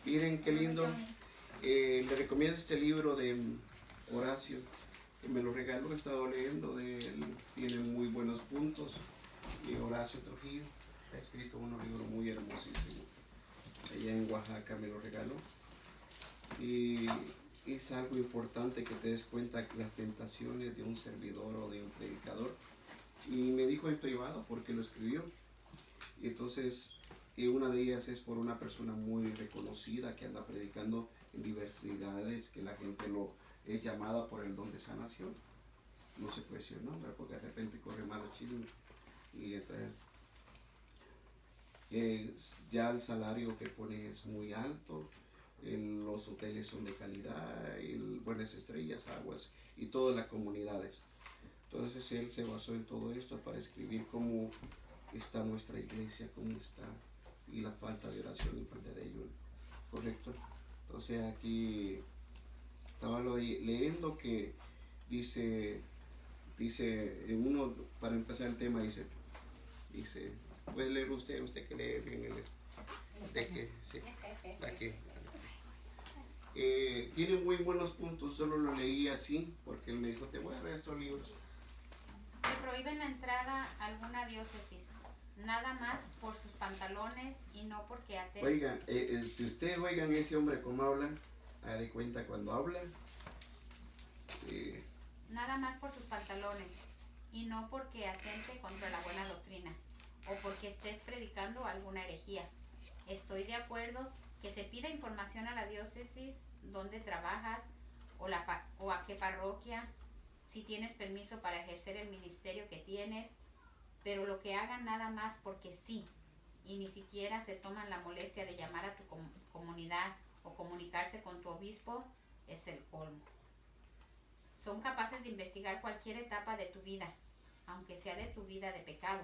Miren qué lindo. Le recomiendo este libro de Horacio, que me lo regaló, he estado leyendo de él, tiene muy buenos puntos. Y Horacio Trujillo ha escrito un libro muy hermosísimo. Allá en Oaxaca me lo regaló. Y es algo importante que te des cuenta que las tentaciones de un servidor o de un predicador. Y me dijo en privado porque lo escribió. Y entonces, una de ellas es por una persona muy reconocida que anda predicando en diversidades, que la gente lo es llamada por el don de sanación. No se puede decir el nombre porque de repente corre malo chisme. Y entonces, ya el salario que pone es muy alto, los hoteles son de calidad, buenas estrellas, aguas y todas las comunidades. Entonces él se basó en todo esto para escribir cómo está nuestra iglesia, cómo está, y la falta de oración y falta de ayuno. ¿Correcto? Entonces aquí estaba leyendo que dice uno, para empezar el tema, dice, puede leer usted que lee bien el de que, sí, aquí. Tiene muy buenos puntos, solo lo leí así, porque él me dijo, te voy a leer estos libros. Le prohíben la entrada a alguna diócesis, nada más por sus pantalones y no porque atente. Oigan, si ustedes oigan ese hombre como habla, haga de cuenta cuando habla. Nada más por sus pantalones y no porque atente contra la buena doctrina o porque estés predicando alguna herejía. Estoy de acuerdo que se pida información a la diócesis donde trabajas o a qué parroquia, si tienes permiso para ejercer el ministerio que tienes, pero lo que hagan nada más porque sí, y ni siquiera se toman la molestia de llamar a tu comunidad o comunicarse con tu obispo, es el colmo. Son capaces de investigar cualquier etapa de tu vida, aunque sea de tu vida de pecado,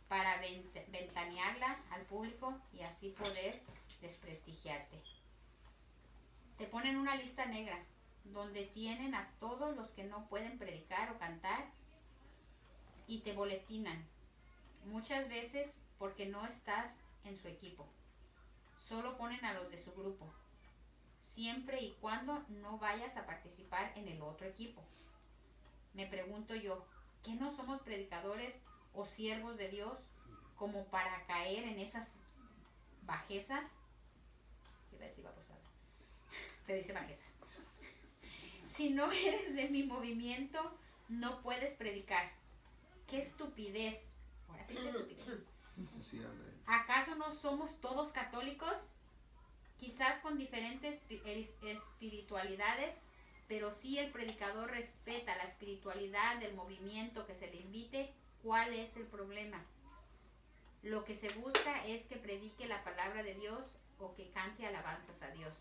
para ventanearla al público y así poder desprestigiarte. Te ponen una lista negra donde tienen a todos los que no pueden predicar o cantar y te boletinan, muchas veces porque no estás en su equipo. Solo ponen a los de su grupo, siempre y cuando no vayas a participar en el otro equipo. Me pregunto yo, ¿qué no somos predicadores o siervos de Dios como para caer en esas bajezas? Iba a decir babosadas, pero dice bajezas. Si no eres de mi movimiento, no puedes predicar. ¡Qué estupidez! Ahora sí dice estupidez. ¿Acaso no somos todos católicos? Quizás con diferentes espiritualidades, pero si el predicador respeta la espiritualidad del movimiento que se le invite, ¿cuál es el problema? Lo que se busca es que predique la palabra de Dios o que cante alabanzas a Dios.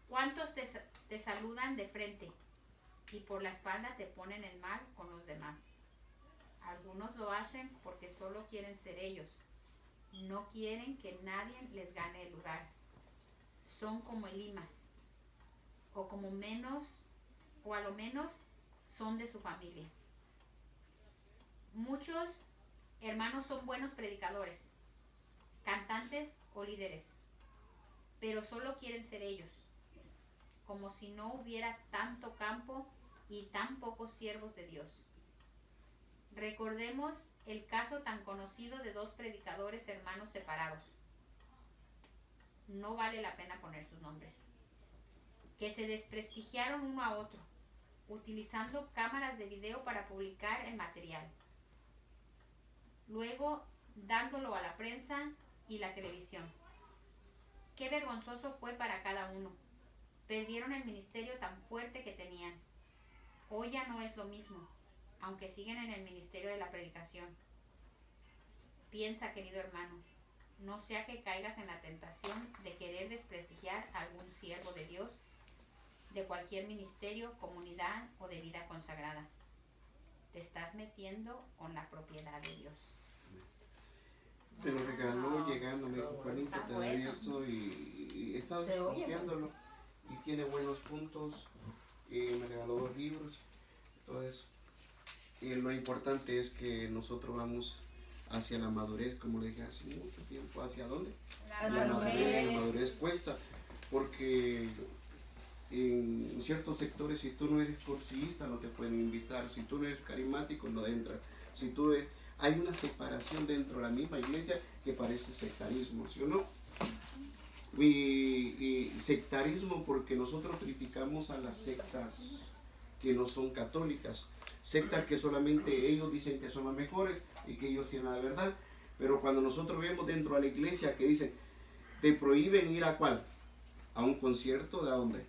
¿Cuántos te saludan de frente y por la espalda te ponen en mal con los demás? Algunos lo hacen porque solo quieren ser ellos. No quieren que nadie les gane el lugar. Son como Elimas, o a lo menos son de su familia. Muchos hermanos son buenos predicadores, cantantes o líderes, pero solo quieren ser ellos, como si no hubiera tanto campo y tan pocos siervos de Dios. Recordemos el caso tan conocido de dos predicadores hermanos separados. No vale la pena poner sus nombres. Que se desprestigiaron uno a otro, utilizando cámaras de video para publicar el material. Luego, dándolo a la prensa y la televisión. Qué vergonzoso fue para cada uno. Perdieron el ministerio tan fuerte que tenían. Hoy ya no es lo mismo, aunque siguen en el ministerio de la predicación. Piensa, querido hermano, no sea que caigas en la tentación de querer desprestigiar a algún siervo de Dios, de cualquier ministerio, comunidad o de vida consagrada. Te estás metiendo con la propiedad de Dios. Me lo regaló llegando, me dijo, Juanito, te doy esto y he estado copiándolo y tiene buenos puntos. Me regaló 2 libros. Entonces, lo importante es que nosotros vamos hacia la madurez, como le dije hace mucho tiempo. ¿Hacia dónde? La La madurez. madurez cuesta, porque en ciertos sectores, si tú no eres cursista, no te pueden invitar. Si tú no eres carismático, no entras. Si tú eres, hay una separación dentro de la misma iglesia que parece sectarismo, ¿sí o no? Y sectarismo porque nosotros criticamos a las sectas que no son católicas, sectas que solamente ellos dicen que son las mejores y que ellos tienen la verdad, pero cuando nosotros vemos dentro de la iglesia que dicen, te prohíben ir a ¿cuál? A un concierto, ¿de dónde?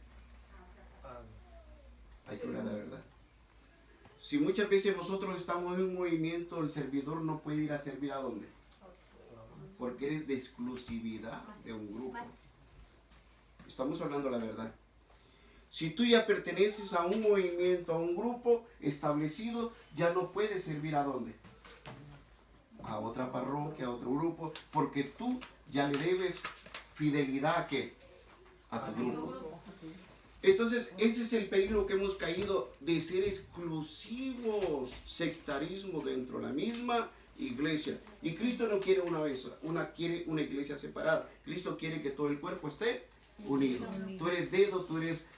Hay que hablar la verdad. Si muchas veces nosotros estamos en un movimiento, el servidor no puede ir a servir ¿a dónde? Porque eres de exclusividad de un grupo. Estamos hablando la verdad. Si tú ya perteneces a un movimiento, a un grupo establecido, ya no puedes servir ¿a dónde? A otra parroquia, a otro grupo, porque tú ya le debes fidelidad ¿a qué? A tu grupo. Entonces, ese es el peligro que hemos caído de ser exclusivos, sectarismo dentro de la misma iglesia. Y Cristo no quiere quiere una iglesia separada. Cristo quiere que todo el cuerpo esté unido. Tú eres dedo, tú eres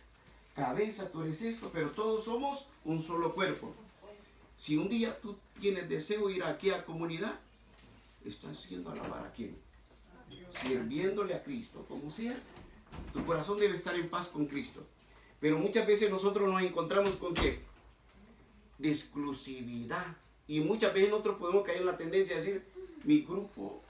cabeza, tú eres esto, pero todos somos un solo cuerpo. Si un día tú tienes deseo de ir aquí a comunidad, estás yendo a alabar a quién? Sirviéndole a Cristo, como sea. Tu corazón debe estar en paz con Cristo. Pero muchas veces nosotros nos encontramos con ¿qué? De exclusividad. Y muchas veces nosotros podemos caer en la tendencia de decir, mi grupo,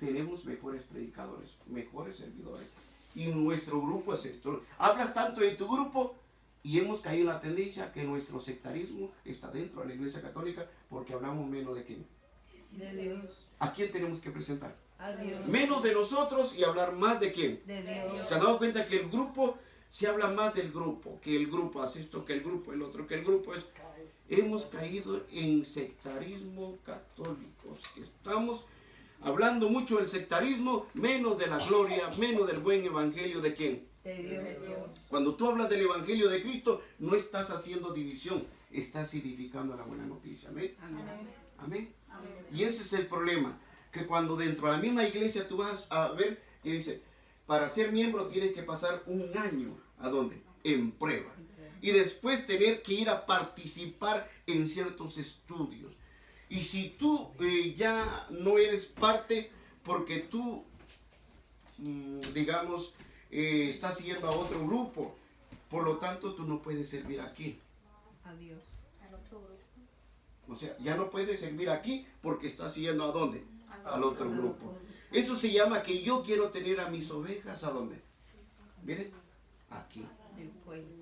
tenemos mejores predicadores, mejores servidores. Y nuestro grupo es esto. Hablas tanto de tu grupo y hemos caído en la tendencia que nuestro sectarismo está dentro de la Iglesia Católica porque hablamos menos de quién. De Dios. ¿A quién tenemos que presentar? A Dios. Menos de nosotros y hablar más de quién. De Dios. ¿Se han dado cuenta que el grupo se habla más del grupo? Que el grupo hace esto, que el grupo el otro, que el grupo es... Hemos caído en sectarismo católico. Estamos hablando mucho del sectarismo, menos de la gloria, menos del buen evangelio de quién. De Dios. Cuando tú hablas del evangelio de Cristo, no estás haciendo división, estás edificando la buena noticia. ¿Amén? Amén. Amén. Y ese es el problema, que cuando dentro de la misma iglesia tú vas a ver que dice, para ser miembro tienes que pasar un año, ¿a dónde? En prueba. Y después tener que ir a participar en ciertos estudios. Y si tú ya no eres parte, porque tú, digamos, estás siguiendo a otro grupo, por lo tanto tú no puedes servir aquí. A Dios. Al otro grupo. O sea, ya no puedes servir aquí porque estás siguiendo ¿a dónde? Al otro grupo. Eso se llama que yo quiero tener a mis ovejas ¿a dónde? Miren, aquí. El pueblo.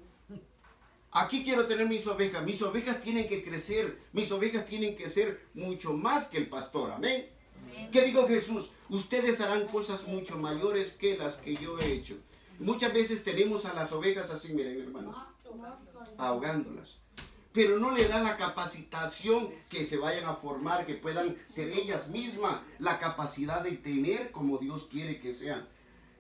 Aquí quiero tener mis ovejas. Mis ovejas tienen que crecer. Mis ovejas tienen que ser mucho más que el pastor. Amén. Amén. ¿Qué dijo Jesús? Ustedes harán cosas mucho mayores que las que yo he hecho. Muchas veces tenemos a las ovejas así, miren hermanos, ahogándolas. Pero no le da la capacitación que se vayan a formar, que puedan ser ellas mismas, la capacidad de tener como Dios quiere que sean.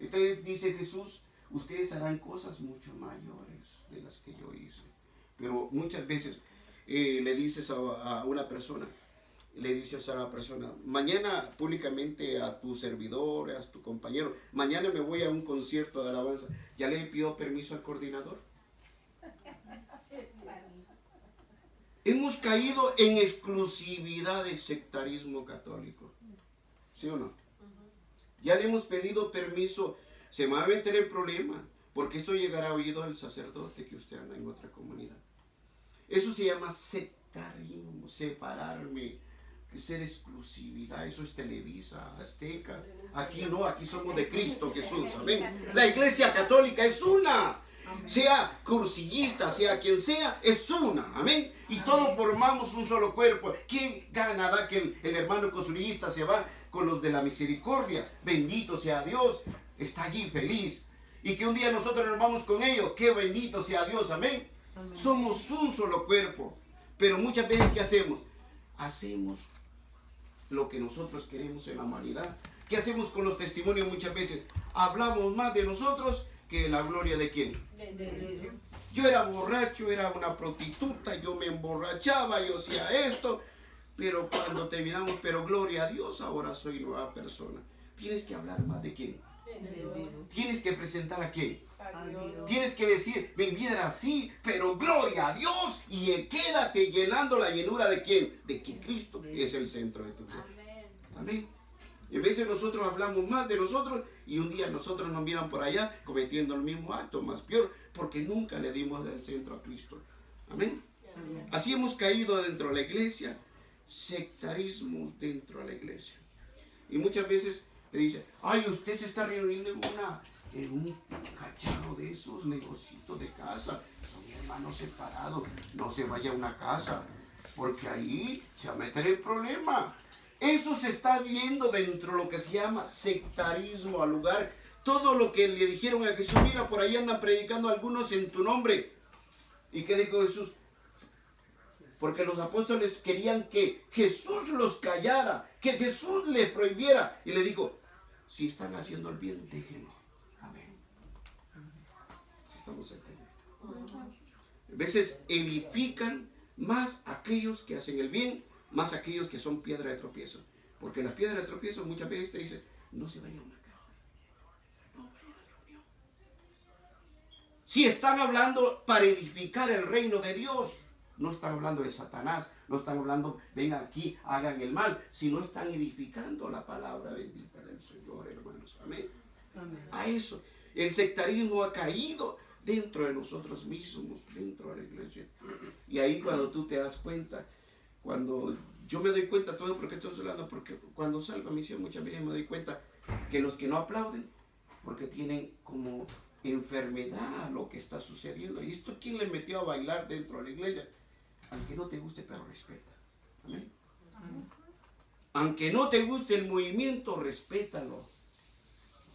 Entonces dice Jesús, ustedes harán cosas mucho mayores de las que yo hice. Pero muchas veces le dices a una persona, mañana públicamente a tu servidor, a tu compañero, mañana me voy a un concierto de alabanza, ¿ya le pidió permiso al coordinador? Hemos caído en exclusividad del sectarismo católico. ¿Sí o no? Ya le hemos pedido permiso, se me va a meter el problema, porque esto llegará a oído al sacerdote que usted anda en otra comunidad. Eso se llama sectarismo, separarme, ser exclusividad. Eso es Televisa, Azteca. Aquí no, aquí somos de Cristo Jesús. Amén. La Iglesia Católica es una. Sea cursillista, sea quien sea, es una. Amén. Y todos formamos un solo cuerpo. ¿Quién ganará que el hermano cursillista se va con los de la misericordia? Bendito sea Dios. Está allí feliz. Y que un día nosotros nos vamos con ellos. ¡Qué bendito sea Dios! Amén. Amén. Somos un solo cuerpo. Pero muchas veces, ¿qué hacemos? Hacemos lo que nosotros queremos en la humanidad. ¿Qué hacemos con los testimonios muchas veces? Hablamos más de nosotros que la gloria de quién. Yo era borracho, era una prostituta, yo me emborrachaba, yo hacía esto. pero cuando terminamos, pero gloria a Dios, ahora soy nueva persona. Tienes que hablar más de quién. Tienes que presentar a quién. Tienes que decir, mi vida era así, pero gloria a Dios, y quédate llenando la llenura de quién. De que Cristo es el centro de tu vida. Amén. Y a veces nosotros hablamos más de nosotros y un día nosotros nos miran por allá cometiendo el mismo acto, más peor, porque nunca le dimos el centro a Cristo. Amén. Así hemos caído dentro de la iglesia, sectarismo dentro de la iglesia. Y muchas veces le dicen, ay, usted se está reuniendo en un cacharro de esos negocios de casa. Son hermanos separados, no se vaya a una casa, porque ahí se va a meter el problema. Eso se está viendo dentro de lo que se llama sectarismo al lugar. Todo lo que le dijeron a Jesús, mira, por ahí andan predicando algunos en tu nombre. ¿Y qué dijo Jesús? Porque los apóstoles querían que Jesús los callara, que Jesús les prohibiera. Y le dijo, si están haciendo el bien, déjenlo. Amén. Si estamos entendiendo. A veces edifican más aquellos que hacen el bien, más aquellos que son piedra de tropiezo. Porque las piedras de tropiezo muchas veces te dicen, no se vaya a una casa, no vaya a la reunión. Si están hablando para edificar el reino de Dios, no están hablando de Satanás, no están hablando, vengan aquí, hagan el mal, sino están edificando la palabra bendita del Señor, hermanos. Amén. Amén. A eso, el sectarismo ha caído dentro de nosotros mismos, dentro de la iglesia. Y ahí cuando tú te das cuenta, cuando yo me doy cuenta, todo porque estoy hablando, porque cuando salgo a misión muchas veces me doy cuenta que los que no aplauden, porque tienen como enfermedad lo que está sucediendo. ¿Y esto quién le metió a bailar dentro de la iglesia? Aunque no te guste, pero respeta. Amén. Amén. Aunque no te guste el movimiento, respétalo.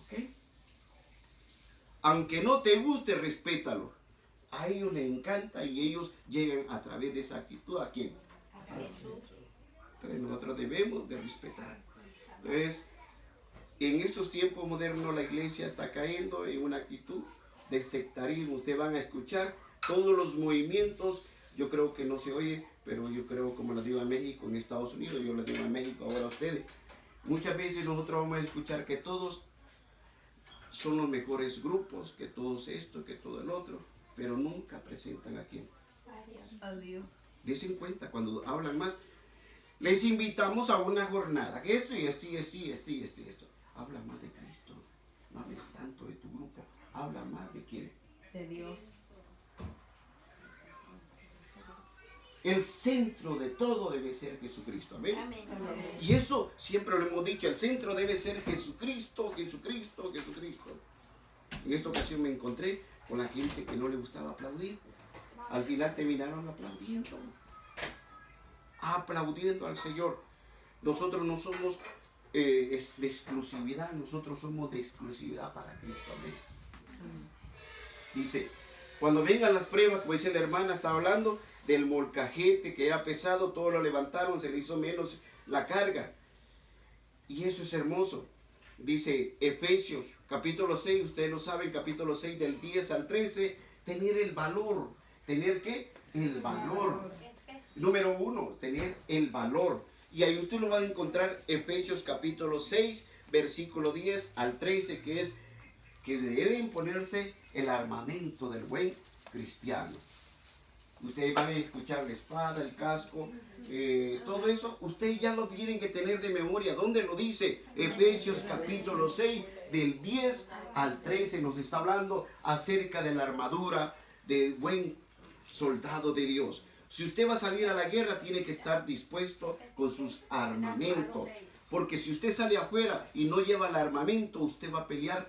¿Ok? Aunque no te guste, respétalo. A ellos les encanta y ellos llegan a través de esa actitud. ¿A quién? A Jesús. Entonces nosotros debemos de respetar. Entonces, en estos tiempos modernos la iglesia está cayendo en una actitud de sectarismo. Ustedes van a escuchar todos los movimientos. Yo creo que no se oye, pero yo creo, como lo digo en México, en Estados Unidos, yo lo digo en México ahora a ustedes. Muchas veces nosotros vamos a escuchar que todos son los mejores grupos, que todos esto, que todo el otro, pero nunca presentan a quién. A Dios. Desen cuenta, cuando hablan más, les invitamos a una jornada, que esto y esto y esto y esto y esto y esto. Habla más de Cristo, no hables tanto de tu grupo, habla más de quién. De Dios. El centro de todo debe ser Jesucristo. Amén. Amén. Y eso siempre lo hemos dicho, el centro debe ser Jesucristo, Jesucristo, Jesucristo. En esta ocasión me encontré con la gente que no le gustaba aplaudir. Al final terminaron aplaudiendo al Señor. Nosotros no somos de exclusividad, nosotros somos de exclusividad para Cristo. Amén. Dice, cuando vengan las pruebas, como dice la hermana, está hablando del molcajete que era pesado, todo lo levantaron, se le hizo menos la carga. Y eso es hermoso. Dice Efesios capítulo 6, ustedes lo saben, capítulo 6 del 10 al 13, tener el valor. ¿Tener qué? El valor. Número 1, tener el valor. Y ahí usted lo va a encontrar Efesios capítulo 6, versículo 10 al 13, que es que deben ponerse el armamento del buen cristiano. Ustedes van a escuchar la espada, el casco, todo eso. Ustedes ya lo tienen que tener de memoria. ¿Dónde lo dice? Efesios capítulo 6, del 10 al 13, nos está hablando acerca de la armadura de buen soldado de Dios. Si usted va a salir a la guerra, tiene que estar dispuesto con sus armamentos. Porque si usted sale afuera y no lleva el armamento, usted va a pelear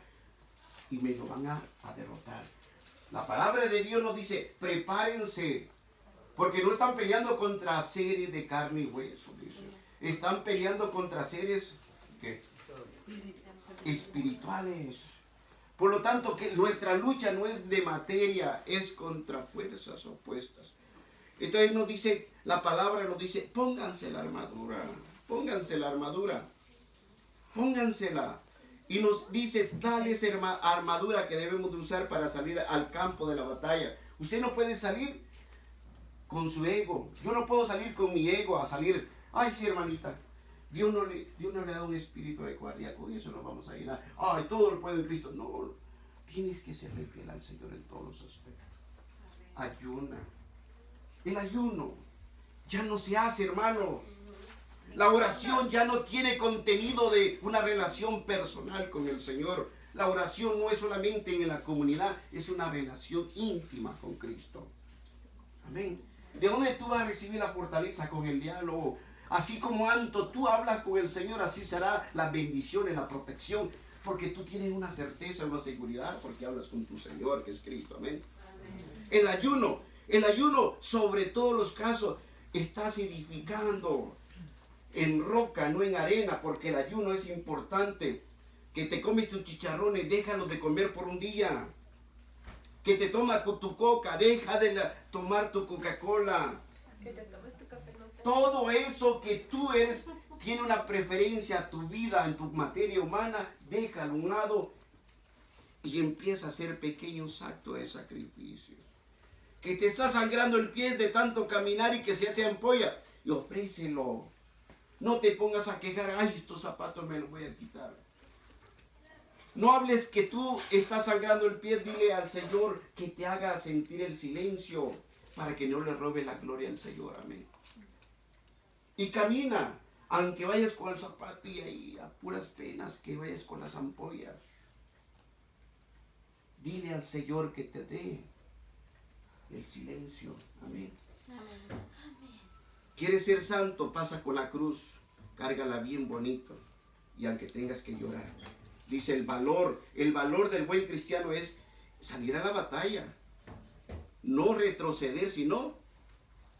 y me lo van a derrotar. La palabra de Dios nos dice, prepárense, porque no están peleando contra seres de carne y hueso, dice. Están peleando contra seres ¿qué? Espirituales. Por lo tanto, que nuestra lucha no es de materia, es contra fuerzas opuestas. Entonces nos dice, la palabra nos dice, pónganse la armadura, póngansela. Y nos dice tal es armadura que debemos de usar para salir al campo de la batalla. Usted no puede salir con su ego. Yo no puedo salir con mi ego a salir Ay, sí, hermanita, Dios no le ha dado un espíritu de cobardía, con eso nos vamos a llenar. Ay, todo lo puedo en Cristo. No, tienes que serle fiel al Señor en todos los aspectos. Ayuna. El ayuno ya no se hace, hermanos. La oración ya no tiene contenido de una relación personal con el Señor. La oración no es solamente en la comunidad, es una relación íntima con Cristo. Amén. ¿De dónde tú vas a recibir la fortaleza? Con el diálogo. Así como Anto, tú hablas con el Señor, así será las bendiciones, la protección. Porque tú tienes una certeza, una seguridad, porque hablas con tu Señor, que es Cristo. Amén. El ayuno sobre todos los casos, estás edificando en roca, no en arena, porque el ayuno es importante. Que te comes tus chicharrones, déjalos de comer por un día. Que te tomas tu coca, deja de tomar tu Coca-Cola. Que te tomes tu café. Todo eso que tú eres, tiene una preferencia a tu vida, en tu materia humana, déjalo a un lado y empieza a hacer pequeños actos de sacrificio. Que te está sangrando el pie de tanto caminar y que se te ampolla, y ofrécelo. No te pongas a quejar, ay, estos zapatos me los voy a quitar. No hables que tú estás sangrando el pie, dile al Señor que te haga sentir el silencio para que no le robe la gloria al Señor. Amén. Y camina, aunque vayas con el zapato y ahí a puras penas, que vayas con las ampollas. Dile al Señor que te dé el silencio. Amén. Amén. ¿Quieres ser santo? Pasa con la cruz, cárgala bien bonito y aunque tengas que llorar. Dice el valor del buen cristiano es salir a la batalla, no retroceder, sino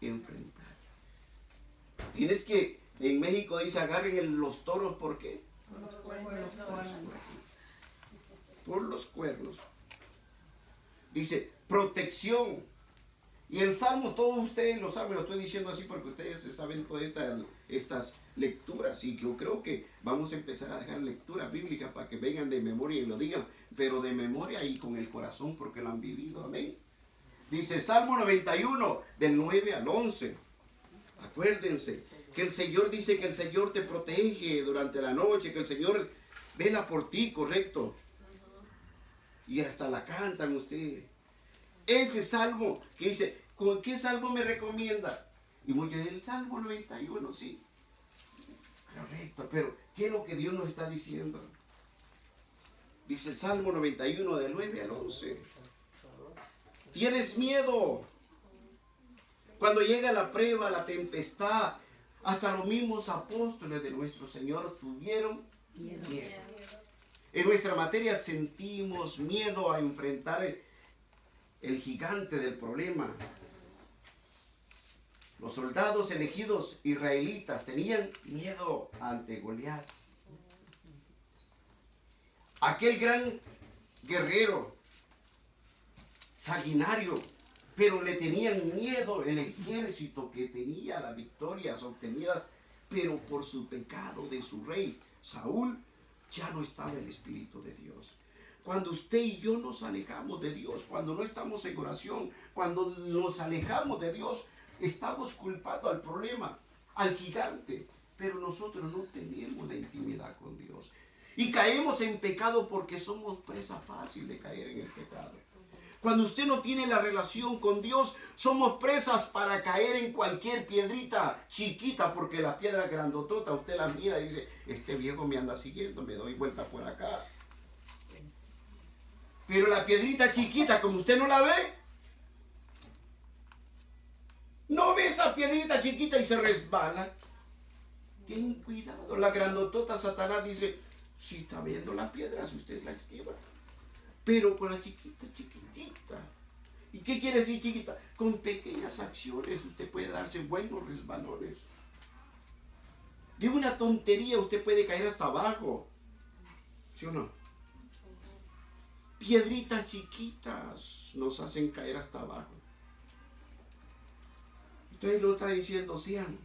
enfrentar. Tienes que, en México dice, agarren los toros, ¿por qué? Por los cuernos. Dice, protección. Y el Salmo, todos ustedes lo saben, lo estoy diciendo así porque ustedes saben todas estas lecturas. Y yo creo que vamos a empezar a dejar lecturas bíblicas para que vengan de memoria y lo digan, pero de memoria y con el corazón porque lo han vivido. Amén. Dice Salmo 91, del 9 al 11. Acuérdense que el Señor dice que el Señor te protege durante la noche, que el Señor vela por ti, correcto. Y hasta la cantan ustedes. Ese salmo que dice, ¿con qué salmo me recomienda? Y muchos dicen, el Salmo 91, sí. Correcto, pero ¿qué es lo que Dios nos está diciendo? Dice Salmo 91, del 9 al 11. ¿Tienes miedo? Cuando llega la prueba, la tempestad, hasta los mismos apóstoles de nuestro Señor tuvieron miedo. En nuestra materia sentimos miedo a enfrentar el gigante del problema. Los soldados elegidos israelitas tenían miedo ante Goliat. Aquel gran guerrero, sanguinario, pero le tenían miedo el ejército que tenía las victorias obtenidas, pero por su pecado de su rey, Saúl, ya no estaba el Espíritu de Dios. Cuando usted y yo nos alejamos de Dios, cuando no estamos en oración, cuando nos alejamos de Dios, estamos culpando al problema, al gigante, pero nosotros no tenemos la intimidad con Dios. Y caemos en pecado porque somos presa fácil de caer en el pecado. Cuando usted no tiene la relación con Dios, somos presas para caer en cualquier piedrita chiquita, porque la piedra grandotota, usted la mira y dice, este viejo me anda siguiendo, me doy vuelta por acá. Pero la piedrita chiquita, como usted no la ve, no ve esa piedrita chiquita y se resbala. Ten cuidado, la grandotota Satanás dice, si está viendo la piedra, si usted la esquiva. Pero con la chiquita, chiquitita. ¿Y qué quiere decir chiquita? Con pequeñas acciones usted puede darse buenos resbalones. De una tontería usted puede caer hasta abajo. ¿Sí o no? Piedritas chiquitas nos hacen caer hasta abajo. Entonces lo está diciendo, sean.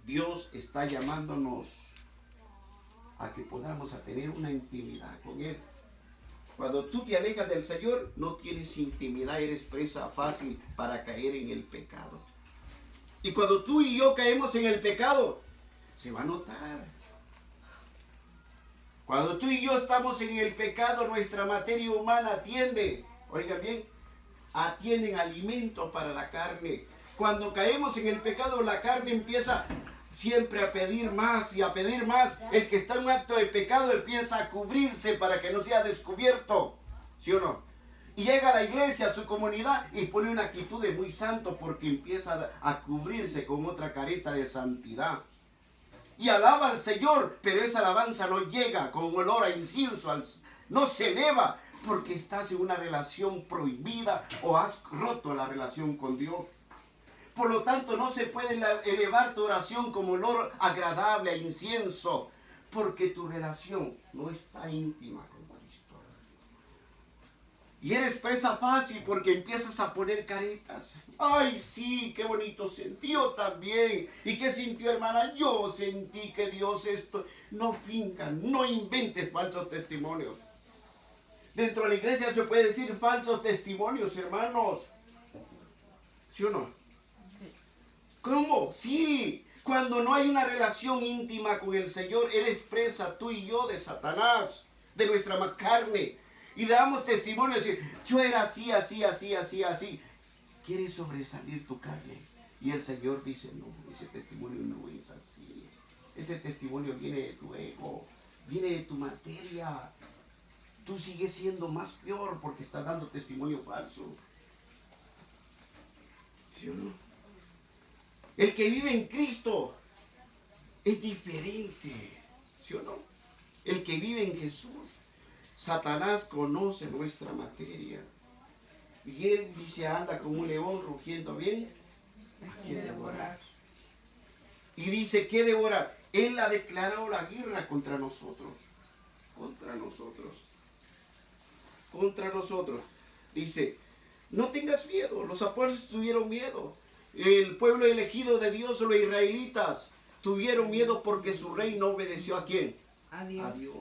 Dios está llamándonos a que podamos a tener una intimidad con Él. Cuando tú te alejas del Señor, no tienes intimidad, eres presa fácil para caer en el pecado. Y cuando tú y yo caemos en el pecado, se va a notar. Cuando tú y yo estamos en el pecado, nuestra materia humana tiende, oiga bien, tienen alimento para la carne. Cuando caemos en el pecado, la carne empieza siempre a pedir más y a pedir más. El que está en un acto de pecado empieza a cubrirse para que no sea descubierto. ¿Sí o no? Y llega a la iglesia, a su comunidad, y pone una actitud de muy santo porque empieza a cubrirse con otra careta de santidad. Y alaba al Señor, pero esa alabanza no llega con olor a incienso, no se eleva porque estás en una relación prohibida o has roto la relación con Dios. Por lo tanto, no se puede elevar tu oración como olor agradable a incienso, porque tu relación no está íntima con Cristo. Y eres presa fácil porque empiezas a poner caretas. Ay, sí, qué bonito sentí. Yo también. ¿Y qué sintió, hermana? Yo sentí que Dios esto. No fincan, no inventes falsos testimonios. Dentro de la iglesia se puede decir falsos testimonios, hermanos. ¿Sí o no? ¿Cómo? Sí. Cuando no hay una relación íntima con el Señor, eres presa tú y yo de Satanás, de nuestra carne. Y damos testimonio de decir, yo era así, así, así, así, así. ¿Quieres sobresalir tu carne? Y el Señor dice, no, ese testimonio no es así. Ese testimonio viene de tu ego, viene de tu materia. Tú sigues siendo más peor porque estás dando testimonio falso. ¿Sí o no? El que vive en Cristo es diferente. ¿Sí o no? El que vive en Jesús. Satanás conoce nuestra materia. Y él dice, anda como un león rugiendo bien. ¿A quién devorar? Y dice, ¿qué devorar? Él ha declarado la guerra contra nosotros. Contra nosotros. Contra nosotros. Dice, no tengas miedo. Los apóstoles tuvieron miedo. El pueblo elegido de Dios, los israelitas, tuvieron miedo porque su rey no obedeció ¿a quién? A Dios. A Dios.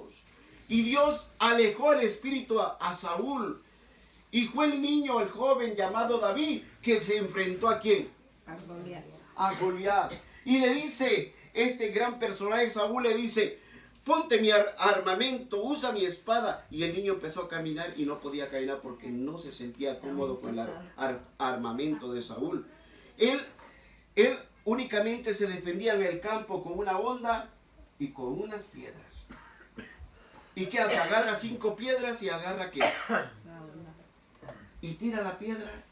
Y Dios alejó el espíritu a Saúl. Y fue el niño, el joven llamado David, que se enfrentó ¿a quién? A Goliat. A Goliat. Y le dice, este gran personaje, Saúl le dice, ponte mi armamento, usa mi espada. Y el niño empezó a caminar y no podía caminar porque no se sentía cómodo con el armamento de Saúl. Él únicamente se defendía en el campo con una honda y con unas piedras. ¿Y qué hace? Agarra 5 piedras y agarra ¿qué? Y tira la piedra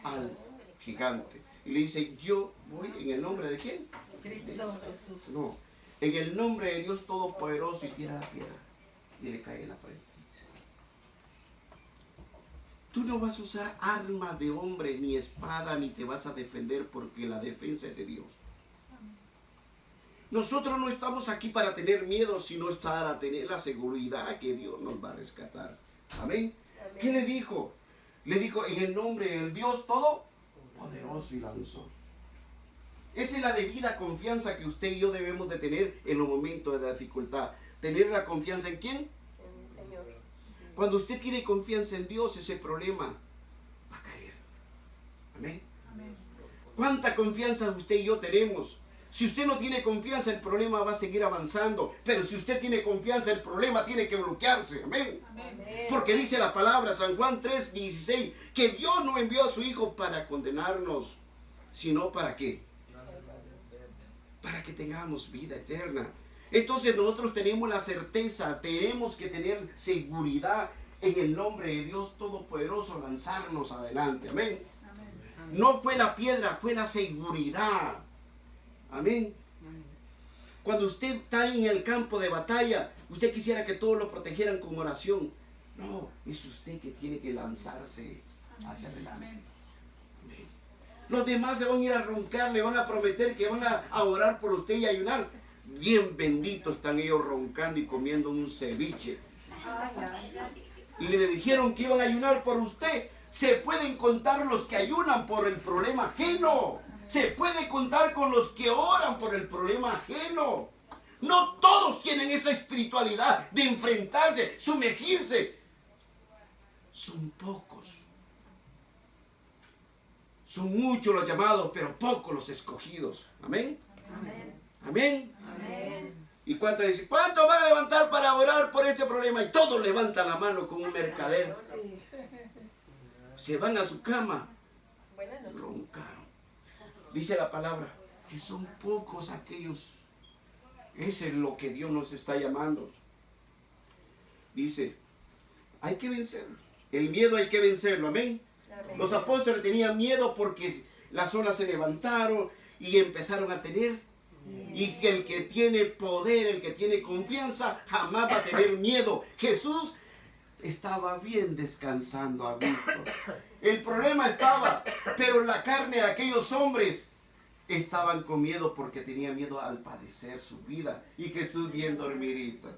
al gigante. Y le dice, yo voy en el nombre de ¿quién? Cristo Jesús. No, en el nombre de Dios Todopoderoso, y tira la piedra. Y le cae en la frente. Tú no vas a usar armas de hombre, ni espada, ni te vas a defender, porque la defensa es de Dios. Nosotros no estamos aquí para tener miedo, sino para tener la seguridad que Dios nos va a rescatar. Amén. Amén. ¿Qué le dijo? Le dijo, en el nombre del Dios Todopoderoso, y lanzó. Esa es la debida confianza que usted y yo debemos de tener en los momentos de la dificultad. ¿Tener la confianza en quién? En el Señor. Cuando usted tiene confianza en Dios, ese problema va a caer. Amén. Amén. ¿Cuánta confianza usted y yo tenemos? Si usted no tiene confianza, el problema va a seguir avanzando. Pero si usted tiene confianza, el problema tiene que bloquearse. Amén. Amén. Porque dice la palabra, San Juan 3:16, que Dios no envió a su Hijo para condenarnos, sino ¿para qué? Para que tengamos vida eterna. Entonces nosotros tenemos la certeza, tenemos que tener seguridad en el nombre de Dios Todopoderoso, lanzarnos adelante. Amén. Amén. No fue la piedra, fue la seguridad. Amén. Cuando usted está en el campo de batalla, usted quisiera que todos lo protegieran con oración. No, es usted que tiene que lanzarse hacia adelante. Amén. Amén. Los demás se van a ir a roncar, le van a prometer que van a orar por usted y ayunar. Bien benditos están ellos roncando y comiendo un ceviche. Y le dijeron que iban a ayunar por usted. Se pueden contar los que ayunan por el problema ajeno. Se puede contar con los que oran por el problema ajeno. No todos tienen esa espiritualidad de enfrentarse, sumergirse. Son pocos. Son muchos los llamados, pero pocos los escogidos. Amén. Amén. Amén. Amén. ¿Y cuántos dicen, cuánto van a levantar para orar por este problema? Y todos levantan la mano como un mercader. Se van a su cama. Roncaron. Dice la palabra que son pocos aquellos. Ese es lo que Dios nos está llamando. Dice, hay que vencerlo. El miedo hay que vencerlo. Amén. Amén. Los apóstoles tenían miedo porque las olas se levantaron y empezaron a tener. Y que el que tiene poder, el que tiene confianza, jamás va a tener miedo. Jesús estaba bien descansando a gusto. El problema estaba, pero la carne de aquellos hombres estaban con miedo porque tenían miedo al padecer su vida. Y Jesús bien dormidito.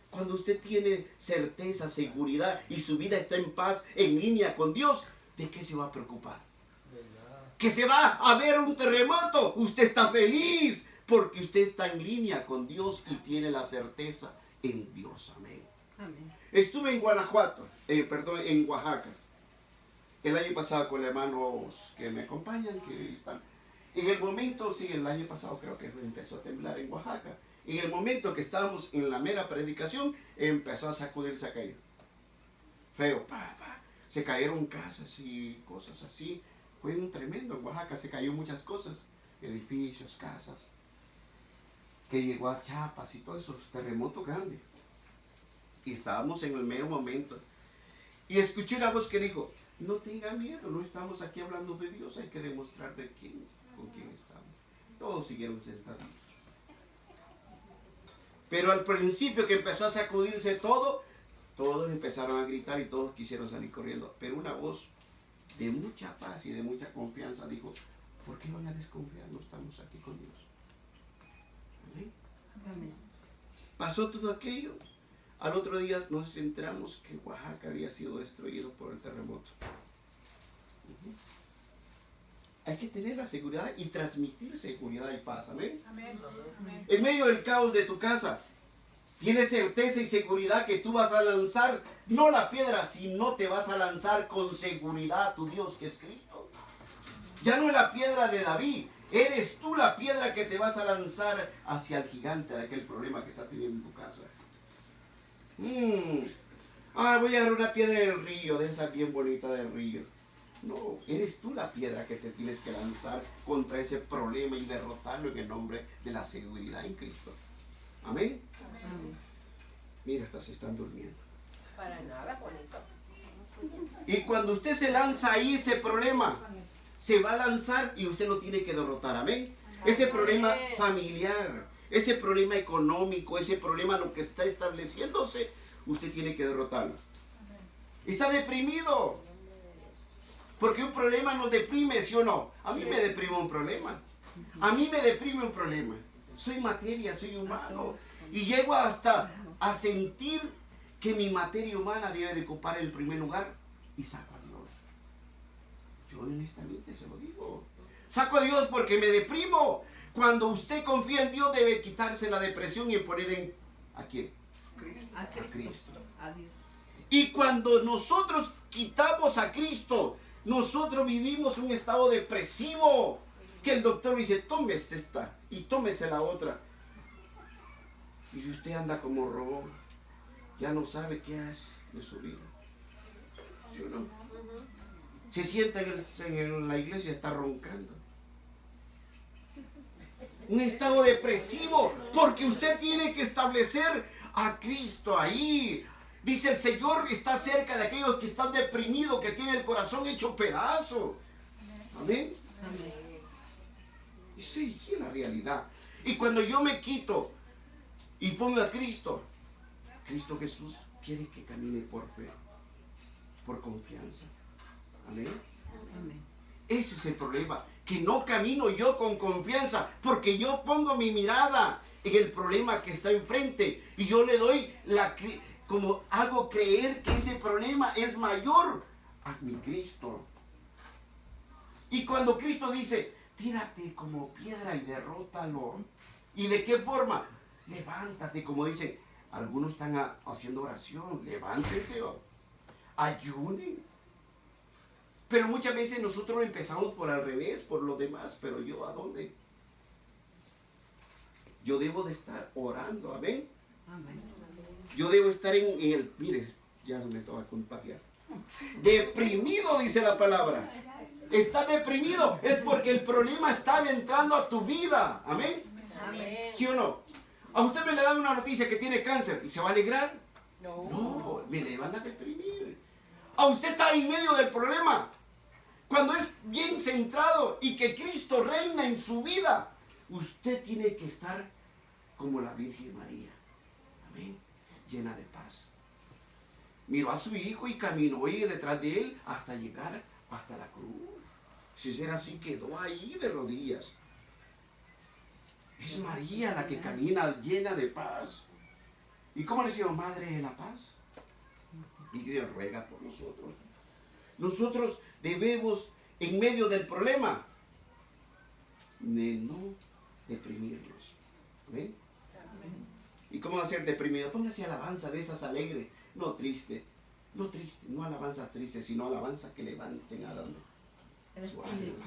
Cuando usted tiene certeza, seguridad y su vida está en paz, en línea con Dios, ¿de qué se va a preocupar? Que se va a haber un terremoto. Usted está feliz porque usted está en línea con Dios y tiene la certeza en Dios. Amén. Amén. Estuve en Guanajuato, en Oaxaca. El año pasado con hermanos que me acompañan, que están. En el momento, sí, el año pasado creo que empezó a temblar en Oaxaca. En el momento que estábamos en la mera predicación, empezó a sacudirse aquello. Feo, se cayeron casas y cosas así. Fue un tremendo. En Oaxaca se cayó muchas cosas. Edificios, casas. Que llegó a Chiapas y todo eso. Terremoto grande. Y estábamos en el mero momento. Y escuché una voz que dijo, no tenga miedo, no estamos aquí hablando de Dios, hay que demostrar con quién estamos. Todos siguieron sentados. Pero al principio que empezó a sacudirse todo, todos empezaron a gritar y todos quisieron salir corriendo. Pero una voz de mucha paz y de mucha confianza dijo, ¿por qué van a desconfiar? No estamos aquí con Dios. ¿Amén? Amén. Pasó todo aquello. Al otro día nos enteramos que Oaxaca había sido destruido por el terremoto. Hay que tener la seguridad y transmitir seguridad y paz. Amén. Amén. Amén. En medio del caos de tu casa, tienes certeza y seguridad que tú vas a lanzar, no la piedra, sino te vas a lanzar con seguridad a tu Dios, que es Cristo. Ya no es la piedra de David, eres tú la piedra que te vas a lanzar hacia el gigante de aquel problema que está teniendo en tu casa. Voy a agarrar una piedra del río, de esa bien bonita del río. No, eres tú la piedra que te tienes que lanzar contra ese problema y derrotarlo en el nombre de la seguridad en Cristo. Amén. Amén. Mira, hasta se están durmiendo. Para nada bonito. Y cuando usted se lanza ahí ese problema, se va a lanzar y usted lo tiene que derrotar. Amén. Ese problema familiar, ese problema económico, ese problema lo que está estableciéndose, usted tiene que derrotarlo. Está deprimido. Porque un problema nos deprime, ¿sí o no? A mí me deprime un problema. A mí me deprime un problema. Soy materia, soy humano. Y llego hasta a sentir que mi materia humana debe de ocupar el primer lugar. Y saco a Dios. Yo honestamente se lo digo. Saco a Dios porque me deprimo. Cuando usted confía en Dios debe quitarse la depresión y poner en... ¿A quién? A Cristo. Cristo. A Dios. Y cuando nosotros quitamos a Cristo, nosotros vivimos un estado depresivo. Que el doctor dice, tómese esta y tómese la otra. Y usted anda como robot. Ya no sabe qué hace de su vida. ¿Sí o no? Se sienta en la iglesia y está roncando. Un estado depresivo. Porque usted tiene que establecer a Cristo ahí. Dice el Señor está cerca de aquellos que están deprimidos, que tienen el corazón hecho pedazo. Amén. Amén. Esa es la realidad. Y cuando yo me quito y pongo a Cristo, Cristo Jesús quiere que camine por fe, por confianza. Amén. Amén. Ese es el problema, que no camino yo con confianza, porque yo pongo mi mirada en el problema que está enfrente y yo le doy como hago creer que ese problema es mayor a mi Cristo. Y cuando Cristo dice, tírate como piedra y derrótalo. ¿Y de qué forma? Levántate, como dicen, algunos están haciendo oración, levántense, ayunen. Pero muchas veces nosotros empezamos por al revés, por lo demás. Pero yo, ¿a dónde? Yo debo de estar orando, amén. Amén. Yo debo estar en el, mire, ya me estaba a contagiar. Deprimido, dice la palabra. Está deprimido, es porque el problema está adentrando a tu vida, amén. Amén. ¿Sí o no? A usted me le dan una noticia que tiene cáncer y se va a alegrar. No. No, me le van a deprimir. A usted está en medio del problema. Cuando es bien centrado y que Cristo reina en su vida, usted tiene que estar como la Virgen María. Amén. Llena de paz. Miró a su hijo y caminó detrás de él hasta llegar hasta la cruz. Si será así, quedó ahí de rodillas. Es María la que camina llena de paz. ¿Y cómo le decimos? Madre de la paz. Y Dios ruega por nosotros. Nosotros debemos, en medio del problema, de no deprimirnos. ¿Ven? ¿Y cómo va a ser deprimido? Póngase alabanza de esas alegres, no triste. No triste, no alabanza triste, sino alabanza que levanten a dónde. Su alma.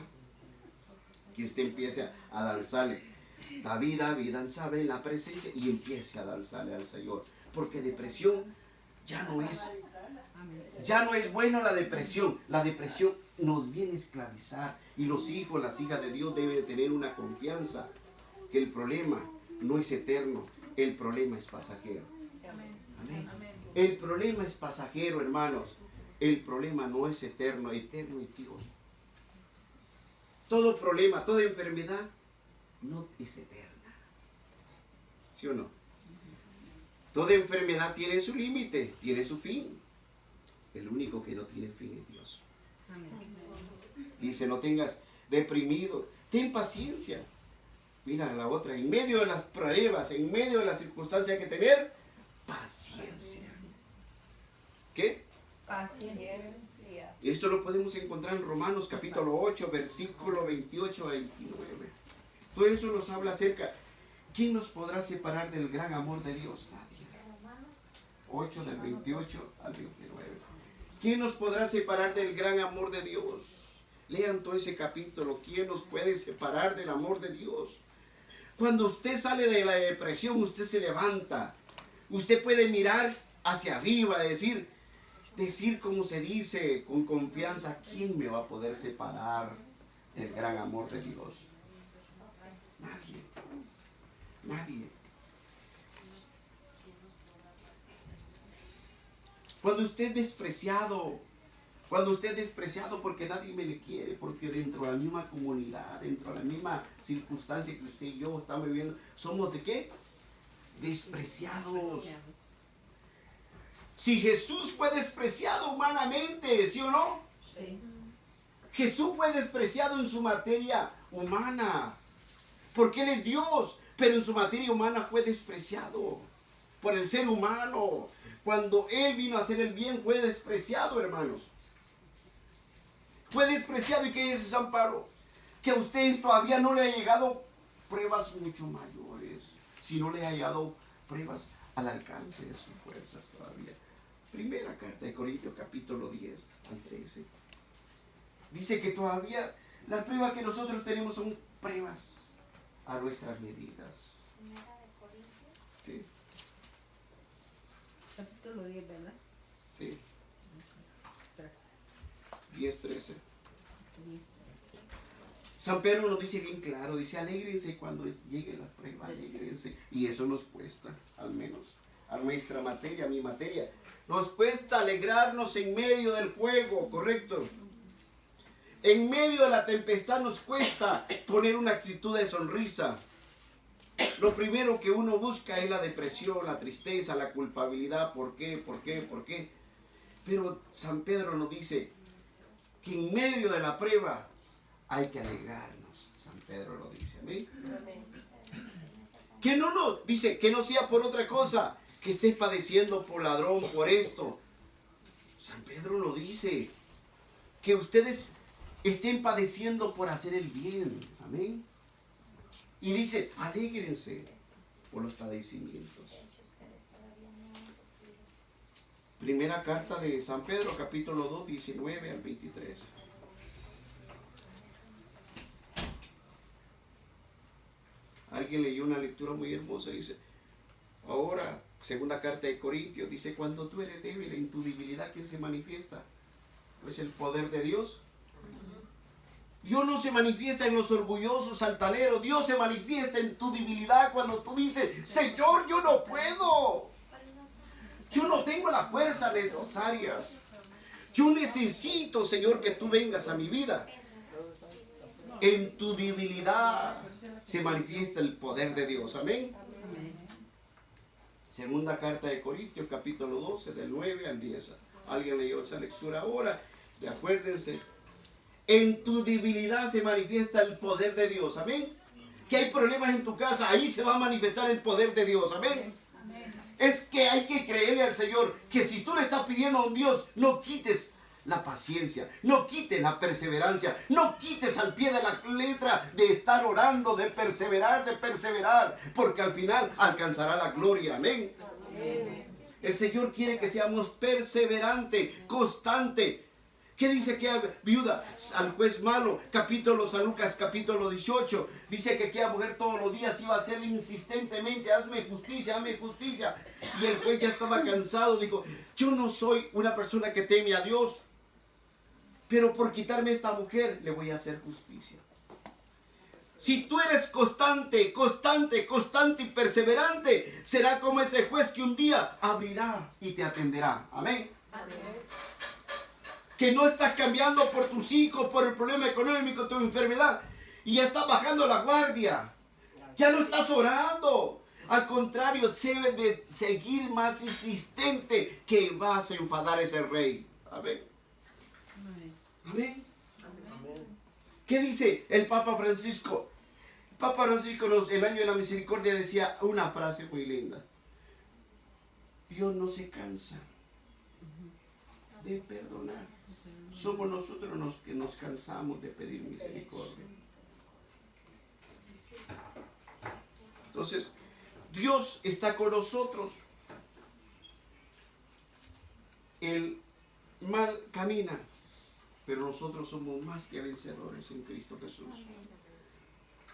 Que usted empiece a danzarle. David danzaba en la presencia y empiece a danzarle al Señor. Porque depresión ya no es. Ya no es bueno la depresión. La depresión nos viene a esclavizar. Y los hijos, las hijas de Dios deben tener una confianza. Que el problema no es eterno. El problema es pasajero. Amén. El problema es pasajero, hermanos. El problema no es eterno. Eterno es Dios. Todo problema, toda enfermedad no es eterna. ¿Sí o no? Toda enfermedad tiene su límite, tiene su fin. El único que no tiene fin es Dios. Amén. Dice, no tengas deprimido, ten paciencia. Mira la otra, en medio de las pruebas, en medio de las circunstancias hay que tener paciencia. ¿Qué? Paciencia. Y esto lo podemos encontrar en Romanos capítulo 8, versículo 28 a 29. Todo eso nos habla acerca. ¿Quién nos podrá separar del gran amor de Dios? Nadie. 8 del 28 al 29. ¿Quién nos podrá separar del gran amor de Dios? Lean todo ese capítulo. ¿Quién nos puede separar del amor de Dios? Cuando usted sale de la depresión, usted se levanta. Usted puede mirar hacia arriba, decir como se dice con confianza, ¿quién me va a poder separar del gran amor de Dios? Nadie. Nadie. Cuando usted es despreciado porque nadie me le quiere, porque dentro de la misma comunidad, dentro de la misma circunstancia que usted y yo estamos viviendo, ¿somos de qué? Despreciados. Si Jesús fue despreciado humanamente, ¿sí o no? Sí. Jesús fue despreciado en su materia humana, porque Él es Dios, pero en su materia humana fue despreciado por el ser humano. Cuando Él vino a hacer el bien, fue despreciado, hermanos. Fue despreciado. ¿Y qué dice San Pablo? Que a ustedes todavía no le ha llegado pruebas mucho mayores, si no le ha llegado pruebas al alcance de sus fuerzas todavía. Primera carta de Corintios, capítulo 10 al 13. Dice que todavía las pruebas que nosotros tenemos son pruebas a nuestras medidas. Sí, Capítulo 10, ¿verdad? sí. 10, 13. San Pedro nos dice bien claro, dice, alégrense cuando llegue la prueba, alégrense. Y eso nos cuesta, al menos, a nuestra materia, a mi materia. Nos cuesta alegrarnos en medio del fuego, ¿correcto? En medio de la tempestad nos cuesta poner una actitud de sonrisa. Lo primero que uno busca es la depresión, la tristeza, la culpabilidad. ¿Por qué? ¿Por qué? ¿Por qué? Pero San Pedro nos dice que en medio de la prueba hay que alegrarnos. San Pedro lo dice. ¿Amén? Que no dice que no sea por otra cosa, que estés padeciendo por ladrón, por esto. San Pedro lo dice, que ustedes estén padeciendo por hacer el bien. Amén. Y dice, alégrense por los padecimientos. Primera carta de San Pedro, capítulo 2, 19 al 23. Alguien leyó una lectura muy hermosa, dice, ahora, segunda carta de Corintios, dice, cuando tú eres débil, en tu debilidad, ¿quién se manifiesta? Pues el poder de Dios. Dios no se manifiesta en los orgullosos altaneros. Dios se manifiesta en tu debilidad cuando tú dices, Señor, yo no puedo. Yo no tengo la fuerza necesaria. Yo necesito, Señor, que tú vengas a mi vida. En tu debilidad se manifiesta el poder de Dios. Amén. Segunda carta de Corintios, capítulo 12, del 9 al 10. Alguien leyó esa lectura ahora. Y acuérdense, en tu debilidad se manifiesta el poder de Dios. Amén. Que hay problemas en tu casa, ahí se va a manifestar el poder de Dios. Amén. Es que hay que creerle al Señor que si tú le estás pidiendo a un Dios, no quites la paciencia, no quites la perseverancia, no quites al pie de la letra de estar orando, de perseverar, porque al final alcanzará la gloria. Amén. El Señor quiere que seamos perseverantes, constantes. ¿Qué dice que viuda al juez malo? San Lucas capítulo 18. Dice que aquella mujer todos los días iba a hacer insistentemente, hazme justicia, hazme justicia. Y el juez ya estaba cansado, dijo, yo no soy una persona que teme a Dios, pero por quitarme esta mujer le voy a hacer justicia. Si tú eres constante y perseverante, será como ese juez que un día abrirá y te atenderá. Amén. Amén. Que no estás cambiando por tus hijos, por el problema económico, tu enfermedad, y ya estás bajando la guardia. Ya no estás orando. Al contrario, debes de seguir más insistente, que vas a enfadar a ese rey. Amén. Amén. ¿Qué dice el Papa Francisco? El Papa Francisco, el año de la misericordia, decía una frase muy linda. Dios no se cansa de perdonar. Somos nosotros los que nos cansamos de pedir misericordia. Entonces, Dios está con nosotros. El mal camina, pero nosotros somos más que vencedores en Cristo Jesús.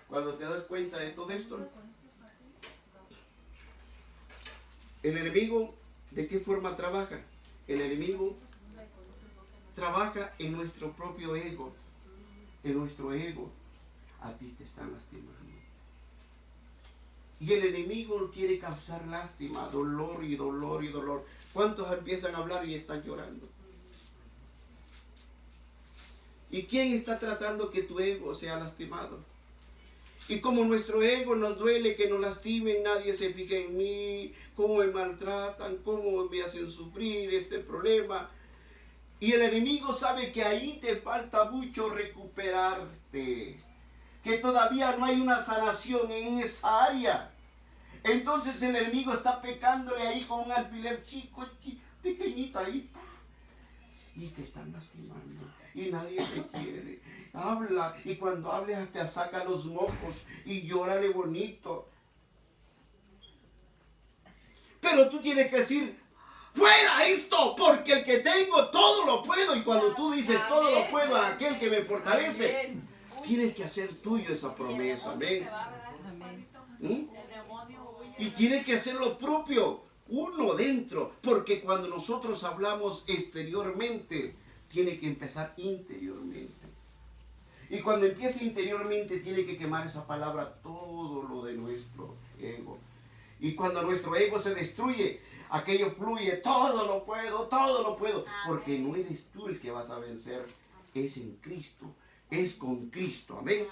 Cuando te das cuenta de todo esto, el enemigo, ¿de qué forma trabaja? El enemigo trabaja en nuestro propio ego. En nuestro ego. A ti te están lastimando. Y el enemigo quiere causar lástima, dolor y dolor y dolor. ¿Cuántos empiezan a hablar y están llorando? ¿Y quién está tratando que tu ego sea lastimado? Y como nuestro ego nos duele que nos lastimen, nadie se fija en mí, cómo me maltratan, cómo me hacen sufrir este problema. Y el enemigo sabe que ahí te falta mucho recuperarte, que todavía no hay una sanación en esa área. Entonces el enemigo está pecándole ahí con un alfiler chico, pequeñito ahí. Y te están lastimando. Y nadie te quiere. Habla. Y cuando hables te saca los mocos. Y llórale bonito. Pero tú tienes que decir, ¡fuera esto! Porque el que tengo, todo lo puedo. Y cuando tú dices, todo lo puedo a aquel que me fortalece, tienes que hacer tuyo esa promesa. Amén. ¿Mm? Y tienes que hacer lo propio. Uno dentro. Porque cuando nosotros hablamos exteriormente, tiene que empezar interiormente. Y cuando empieza interiormente, tiene que quemar esa palabra todo lo de nuestro ego. Y cuando nuestro ego se destruye, aquello fluye, todo lo puedo. Porque no eres tú el que vas a vencer, es en Cristo, es con Cristo. Amén.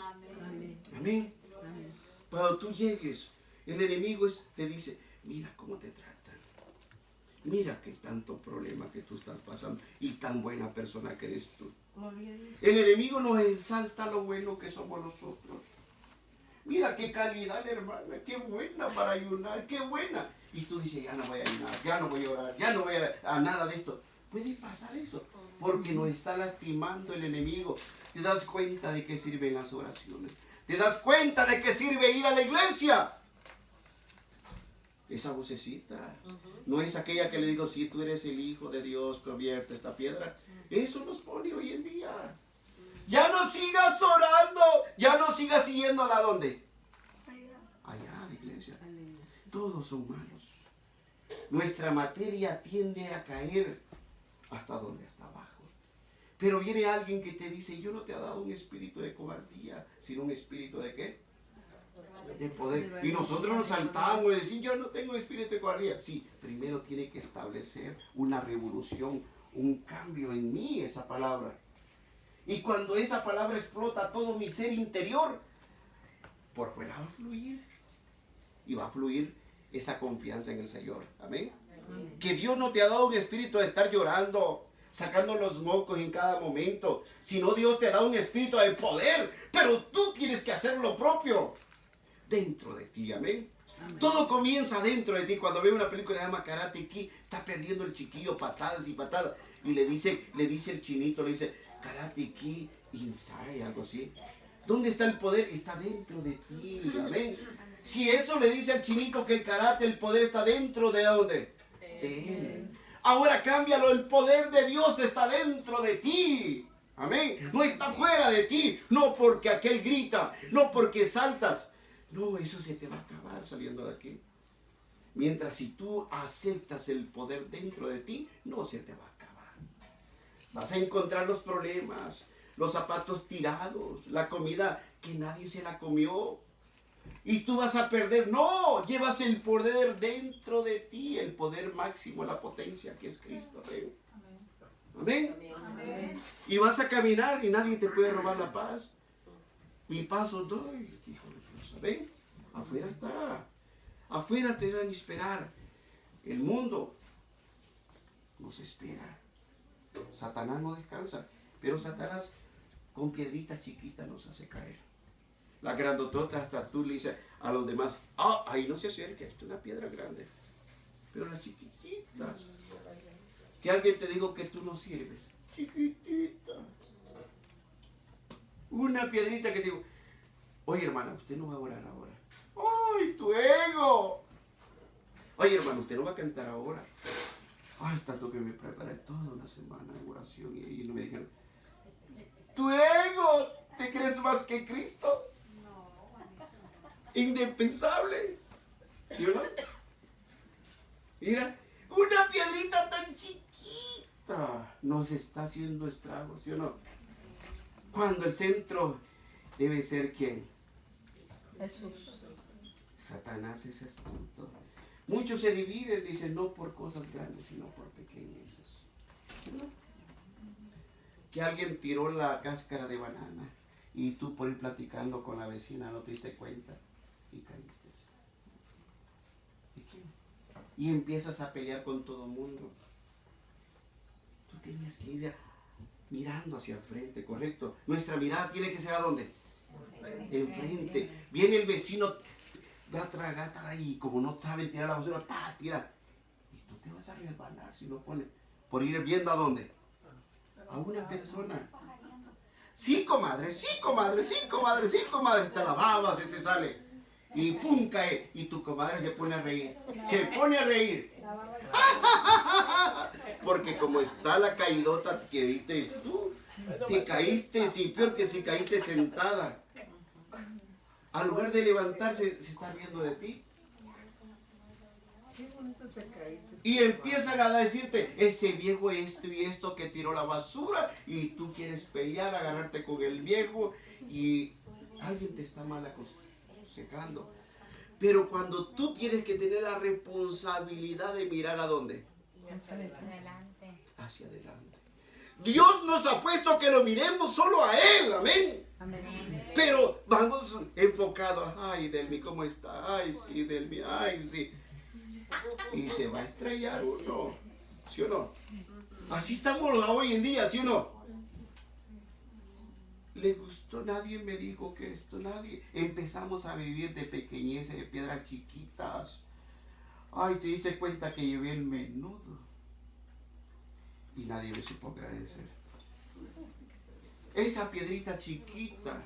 Amén. Cuando tú llegues, el enemigo te dice, mira cómo te tratan. Mira qué tanto problema que tú estás pasando y tan buena persona que eres tú. El enemigo nos exalta lo bueno que somos nosotros. Mira qué calidad, hermana, qué buena para ayunar, qué buena. Y tú dices, ya no voy a ayunar, ya no voy a orar, ya no voy a nada de esto. Puede pasar eso, porque nos está lastimando el enemigo. ¿Te das cuenta de qué sirven las oraciones? ¿Te das cuenta de qué sirve ir a la iglesia? Esa vocecita, no es aquella que le digo, si tú eres el Hijo de Dios, convierte esta piedra. Eso nos pone hoy en día. Ya no sigas orando, ya no sigas siguiéndola, ¿a dónde? Allá. Todos son malos. Nuestra materia tiende a caer hasta donde está abajo. Pero viene alguien que te dice, yo no te he dado un espíritu de cobardía, sino un espíritu de ¿qué? De poder. Y nosotros nos saltamos y decimos, yo no tengo espíritu de cobardía. Sí, primero tiene que establecer una revolución, un cambio en mí, esa palabra. Y cuando esa palabra explota todo mi ser interior, por fuera va a fluir. Y va a fluir esa confianza en el Señor. Amén. Amén. Que Dios no te ha dado un espíritu de estar llorando, sacando los mocos en cada momento, sino Dios te da un espíritu de poder, pero tú tienes que hacer lo propio dentro de ti. Amén. Todo comienza dentro de ti. Cuando veo una película que se llama Karate Kid, está perdiendo el chiquillo patadas y patadas. Y le dice el chinito, le dice, Karate Kid inside, algo así. ¿Dónde está el poder? Está dentro de ti. Amén. Si eso le dice al chinito que el karate, el poder está dentro de ¿dónde? De él. Ahora cámbialo, el poder de Dios está dentro de ti. Amén. No está fuera de ti. No porque aquel grita, no porque saltas. No, eso se te va a acabar saliendo de aquí. Mientras si tú aceptas el poder dentro de ti, no se te va a acabar. Vas a encontrar los problemas, los zapatos tirados, la comida que nadie se la comió. Y tú vas a perder. No, llevas el poder dentro de ti, el poder máximo, la potencia que es Cristo. Amén. Amén. Amén. Y vas a caminar y nadie te puede robar la paz. Mi paz os doy, hijo de Dios. ¿Amén? Afuera está. Afuera te van a esperar. El mundo nos espera. Satanás no descansa. Pero Satanás con piedritas chiquitas nos hace caer. La grandotota hasta tú le dices a los demás, ahí no se acerque, esto es una piedra grande. Pero las chiquititas, que alguien te dijo que tú no sirves, chiquitita. Una piedrita que te digo, oye hermana, usted no va a orar ahora. ¡Ay, tu ego! Oye hermano, usted no va a cantar ahora. Ay, tanto que me preparé toda una semana de oración y no me dijeron, tu ego, ¿te crees más que Cristo? Indispensable, ¿sí o no? Mira, una piedrita tan chiquita nos está haciendo estragos, ¿sí o no? Cuando el centro debe ser ¿quién? Jesús. Satanás es astuto. Muchos se dividen, dicen, no por cosas grandes, sino por pequeñezas. ¿Sí o no? Que alguien tiró la cáscara de banana y tú por ir platicando con la vecina no te diste cuenta. Y caíste. ¿Y qué? Y empiezas a pelear con todo el mundo. Tú tienes que ir mirando hacia el frente, ¿correcto? Nuestra mirada tiene que ser ¿a dónde? Enfrente. Viene el vecino, gata, gata, y como no sabe tirar la basura, ¡pah! Tira. Y tú te vas a resbalar si no pones, por ir viendo ¿a dónde? A una persona. Sí, comadre, sí, comadre, sí, comadre, sí, comadre. Te la baba, se te sale. Y pum, cae. Y tu comadre se pone a reír. Se pone a reír. Porque como está la caidota que diste tú, te caíste, y peor que si caíste sentada. Al lugar de levantarse, se está riendo de ti. Y empiezan a decirte, ese viejo esto y esto que tiró la basura, y tú quieres pelear, agarrarte con el viejo, y alguien te está mal aconsejando. Pero cuando tú tienes que tener la responsabilidad de mirar ¿a dónde? Adelante. Hacia adelante. Dios nos ha puesto que lo miremos solo a Él, amén. Amén. Pero vamos enfocados, ay Delmi, ¿cómo está? Ay sí, Delmi, ay sí. Y se va a estrellar uno, ¿sí o no? Así estamos hoy en día, ¿sí o no? Le gustó, nadie me dijo que esto, nadie. Empezamos a vivir de pequeñeces, de piedras chiquitas. Ay, te diste cuenta que llevé el menudo. Y nadie me supo agradecer. Esa piedrita chiquita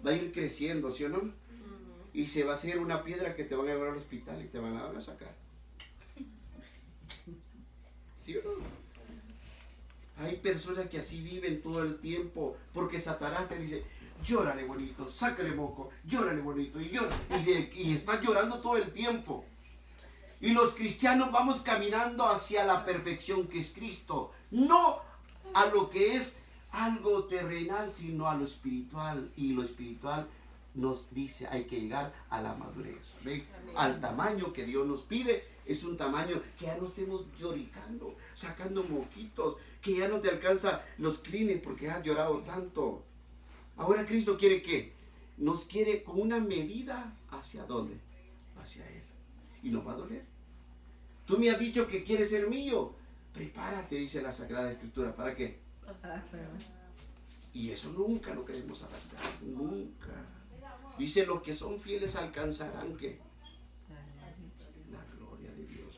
va a ir creciendo, ¿sí o no? Y se va a hacer una piedra que te van a llevar al hospital y te van a sacar. ¿Sí o no? Hay personas que así viven todo el tiempo porque Satanás te dice, llórale bonito, sácale moco, llórale bonito, y llora, y estás llorando todo el tiempo. Y los cristianos vamos caminando hacia la perfección que es Cristo, no a lo que es algo terrenal, sino a lo espiritual. Y lo espiritual nos dice, hay que llegar a la madurez, ¿ven? Al tamaño que Dios nos pide. Es un tamaño que ya no estemos lloricando, sacando moquitos, que ya no te alcanza los clines porque has llorado tanto. Ahora Cristo quiere que nos quiere con una medida. ¿Hacia dónde? Hacia Él. Y nos va a doler. Tú me has dicho que quieres ser mío. Prepárate, dice la Sagrada Escritura. ¿Para qué? Y eso nunca lo queremos adaptar. Nunca. Dice, los que son fieles alcanzarán ¿qué? La gloria de Dios.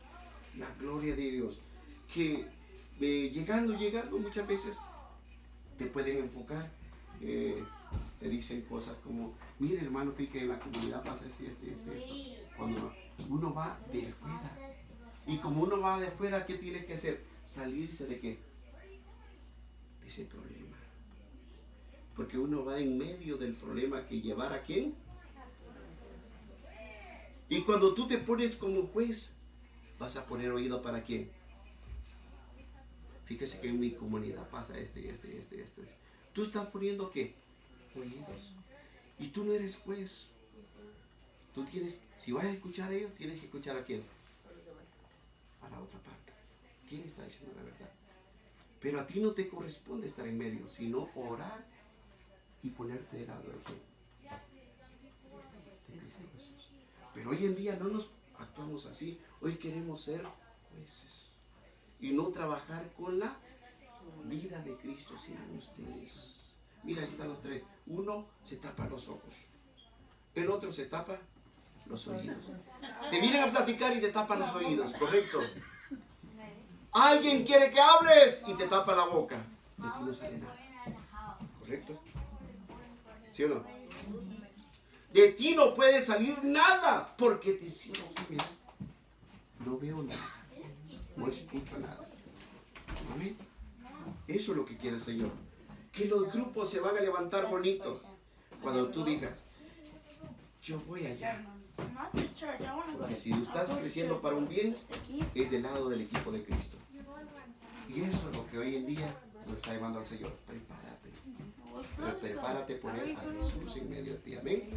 La gloria de Dios. Que llegando muchas veces te pueden enfocar. Te dicen cosas como, mire hermano, fíjate que en la comunidad pasa esto. Cuando uno va de fuera. Y como uno va de fuera, ¿qué tiene que hacer? Salirse de qué? De ese problema. Porque uno va en medio del problema que llevar a quién. Y cuando tú te pones como juez, vas a poner oído para quién. Fíjese que en mi comunidad pasa esto. Tú estás poniendo ¿qué? Oídos. Y tú no eres juez. Tú tienes, si vas a escuchar a ellos, tienes que escuchar a quién. A la otra parte. ¿Quién está diciendo la verdad? Pero a ti no te corresponde estar en medio, sino orar y ponerte de lado de Cristo Jesús. Pero hoy en día no nos actuamos así. Hoy queremos ser jueces y no trabajar con la vida de Cristo. Sean ustedes. Mira, aquí están los tres. Uno se tapa los ojos. El otro se tapa los oídos. Te vienen a platicar y te tapan los oídos, ¿correcto? Alguien quiere que hables y te tapa la boca. De ti no sale nada. ¿Correcto? ¿Sí o no? De ti no puede salir nada porque te cierro. Mira, no veo nada. No escucho nada. Amén. Eso es lo que quiere el Señor. Que los grupos se van a levantar bonitos cuando tú digas, yo voy allá. Porque si estás creciendo para un bien, es del lado del equipo de Cristo. Y eso es lo que hoy en día nos está llevando al Señor. Prepárate. Pero prepárate poner a Jesús en medio de ti. Amén.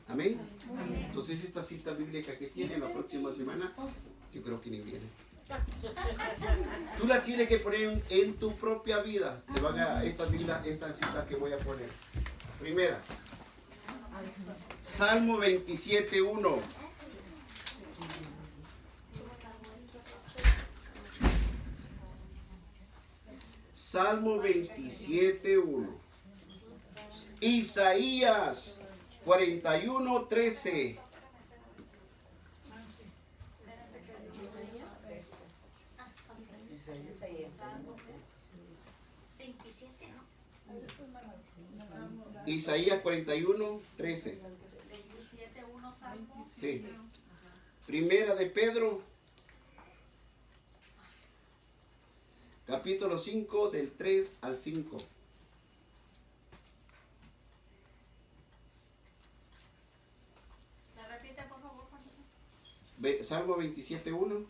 Amén. Entonces esta cita bíblica que tiene la próxima semana, yo creo que ni viene. Tú la tienes que poner en tu propia vida. Te van a esta cita que voy a poner. Primera, Salmo 27:1. Salmo 27:1. Isaías 41:13. Isaías 41:13. Sí. Primera de Pedro, capítulo 5, del 3 al 5. ¿Me repite, por favor? Salmo 27:1.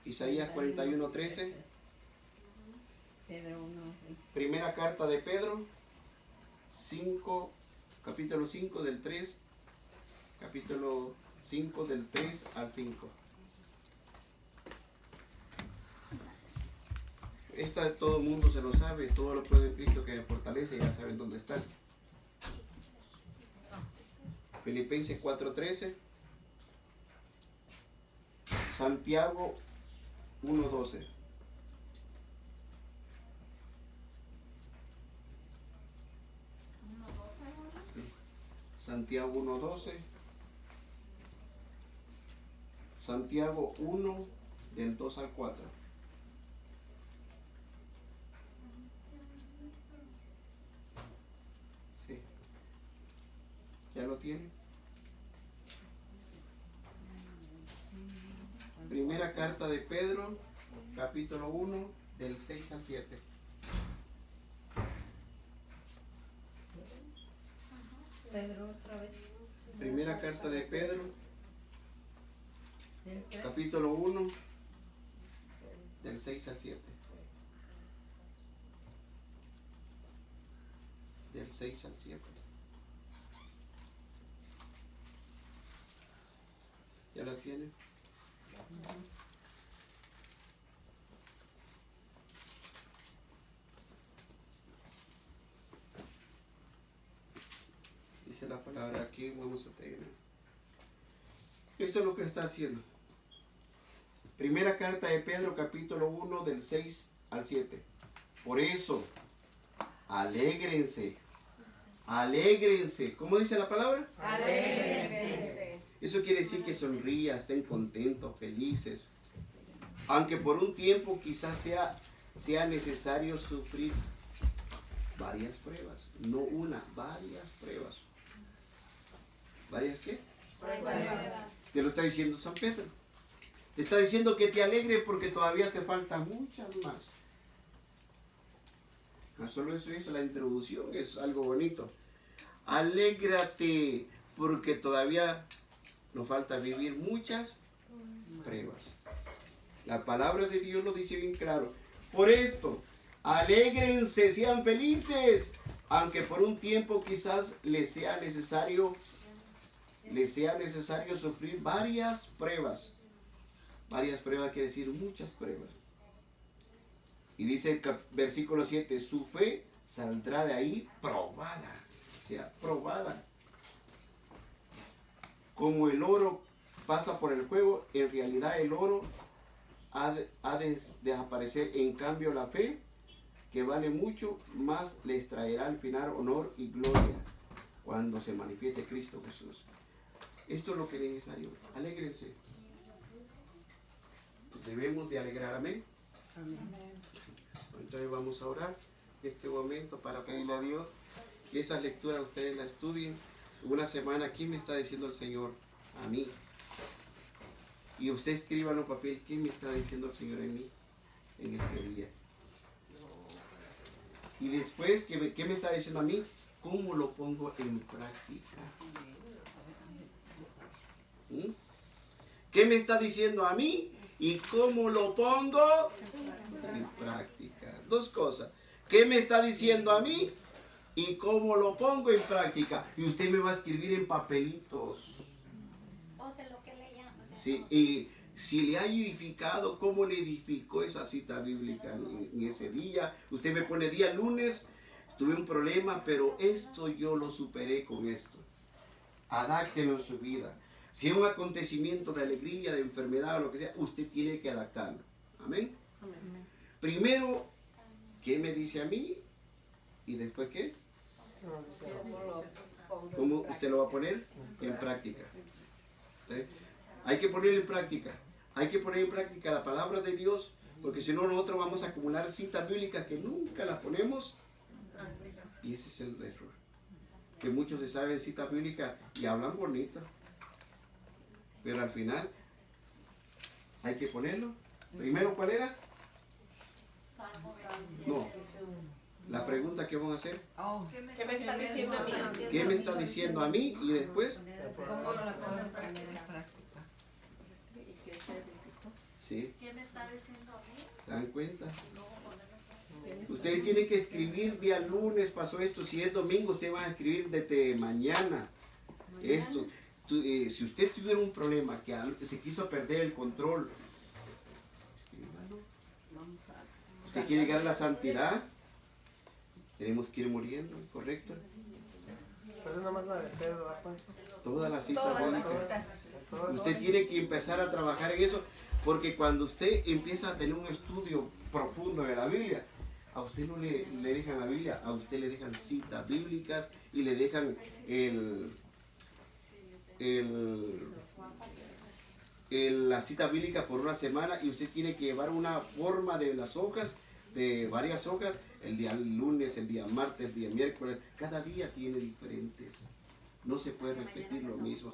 Isaías 41:13. Pedro 1. Primera carta de Pedro 5, capítulo 5 del 3, capítulo 5 del 3 al 5. Esta todo el mundo se lo sabe, todo lo puede en Cristo que me fortalece, ya saben dónde están. Filipenses 4:13. Santiago 1:12. Santiago 1:12. Santiago 1 del 2 al 4. Sí. ¿Ya lo tiene? Primera carta de Pedro, capítulo 1, del 6 al 7. Pedro otra vez. Primera carta de Pedro, ¿El qué? capítulo 1, del 6 al 7. Del 6 al 7. ¿Ya la tienen? Dice la palabra aquí, vamos a tener. Esto es lo que está haciendo. Primera carta de Pedro, capítulo 1, del 6 al 7. Por eso, alégrense. Alégrense. ¿Cómo dice la palabra? Alégrense. Eso quiere decir que sonrían, estén contentos, felices. Aunque por un tiempo quizás sea necesario sufrir varias pruebas. No una, varias pruebas. ¿Varias qué? Te lo está diciendo San Pedro. Te está diciendo que te alegres porque todavía te faltan muchas más. No solo eso es la introducción, es algo bonito. Alégrate porque todavía nos falta vivir muchas pruebas. La palabra de Dios lo dice bien claro. Por esto, alégrense, sean felices, aunque por un tiempo quizás les sea necesario sufrir varias pruebas. Varias pruebas quiere decir muchas pruebas. Y dice el versículo 7, su fe saldrá de ahí probada. O sea, probada. Como el oro pasa por el fuego, en realidad el oro ha de desaparecer. En cambio la fe, que vale mucho, más les traerá al final honor y gloria cuando se manifieste Cristo Jesús. Esto es lo que es necesario. Alégrense. Debemos de alegrar, amén. Entonces vamos a orar este momento para pedirle a Dios que esas lecturas ustedes las estudien. Una semana aquí me está diciendo el Señor a mí. Y usted escriba en un papel qué me está diciendo el Señor en mí en este día. Y después, ¿qué me está diciendo a mí? ¿Cómo lo pongo en práctica? ¿Mm? ¿Qué me está diciendo a mí? ¿Y cómo lo pongo en práctica? Dos cosas. ¿Qué me está diciendo a mí? ¿Y cómo lo pongo en práctica? Y usted me va a escribir en papelitos. O de lo que le llaman. Sí, y si le ha edificado, ¿cómo le edificó esa cita bíblica en ese día? Usted me pone día lunes, tuve un problema, pero esto yo lo superé con esto. Adáctelo en su vida. Si es un acontecimiento de alegría, de enfermedad o lo que sea, usted tiene que adaptarlo. Amén. Primero, ¿qué me dice a mí? Y después, ¿qué? ¿Cómo usted lo va a poner? En práctica. ¿Sí? Hay que ponerlo en práctica. Hay que poner en práctica la palabra de Dios, porque si no nosotros vamos a acumular citas bíblicas que nunca las ponemos. Y ese es el error. Que muchos se saben citas bíblicas y hablan bonito. Pero al final hay que ponerlo. Primero, ¿cuál era? No. La pregunta que vamos a hacer. ¿Qué me está diciendo a mí? ¿Qué me está diciendo a mí? Y después, ¿Cómo la puedo poner en práctica? sí. ¿Qué me está diciendo a mí? ¿Se dan cuenta? Ustedes tienen que escribir día lunes pasó esto. Si es domingo, ustedes van a escribir desde mañana esto. Si usted tuviera un problema que se quiso perder el control, escríbalo. Usted quiere llegar a la santidad, tenemos que ir muriendo, ¿correcto? Pero nada más la de Pedro, ¿verdad? Todas las citas Todas las bíblicas. citas. Usted tiene que empezar a trabajar en eso, porque cuando usted empieza a tener un estudio profundo de la Biblia, a usted no le dejan la Biblia, a usted le dejan citas bíblicas y le dejan la cita bíblica por una semana, y usted tiene que llevar una forma de las hojas, de varias hojas, el día lunes, el día martes, el día miércoles, cada día tiene diferentes. No se puede repetir lo mismo.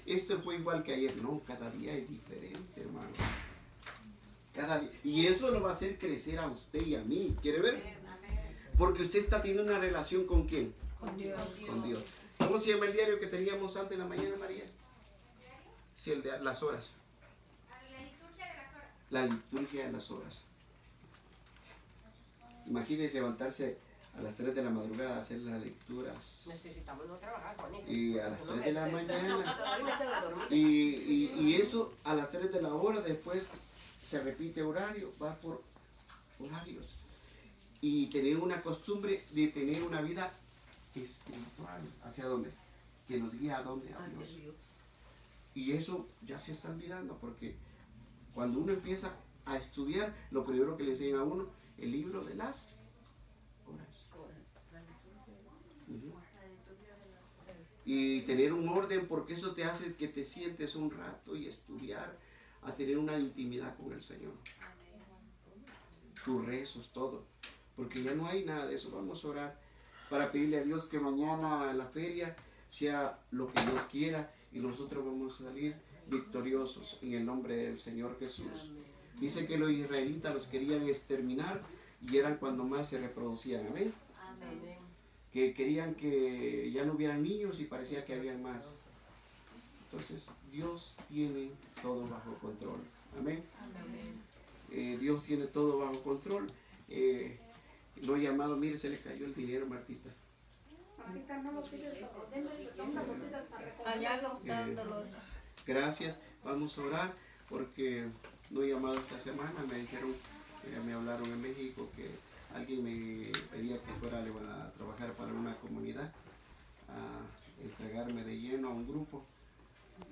Esto fue igual que ayer. No, cada día es diferente, hermano. Cada día. Y eso lo va a hacer crecer a usted y a mí. ¿Quiere ver? Porque usted está teniendo una relación ¿con quién? Con Dios. Con Dios. ¿Cómo se llama el diario que teníamos antes en la mañana, María? Sí, el de las horas. La liturgia de las horas. La liturgia de las horas. Imagínense levantarse a las 3 de la madrugada a hacer las lecturas. Necesitamos no trabajar, Juanito. Y a las 3 de la mañana. Ahorita de dormir. Y eso a las 3 de la hora, después se repite horario, va por horarios. Y tener una costumbre de tener una vida espiritual. ¿Hacia dónde? Que nos guía a dónde, a Dios. Y eso ya se está olvidando, porque cuando uno empieza a estudiar, lo primero que le enseñan a uno, el libro de las horas. Ujú. Y tener un orden, porque eso te hace que te sientes un rato y estudiar, a tener una intimidad con el Señor. Tus rezos, todo. Porque ya no hay nada de eso. Vamos a orar para pedirle a Dios que mañana en la feria sea lo que Dios quiera y nosotros vamos a salir victoriosos en el nombre del Señor Jesús. Dice que los israelitas los querían exterminar y eran cuando más se reproducían. Amén. Amén. Que querían que ya no hubieran niños y parecía que habían más. Entonces Dios tiene todo bajo control. Amén. Dios tiene todo bajo control. Lo he llamado, mire, se le cayó el dinero, Martita. Allá lo están, Dolores. Gracias, vamos a orar porque no he llamado esta semana. Me dijeron, me hablaron en México que alguien me pedía que fuera a trabajar para una comunidad, a entregarme de lleno a un grupo.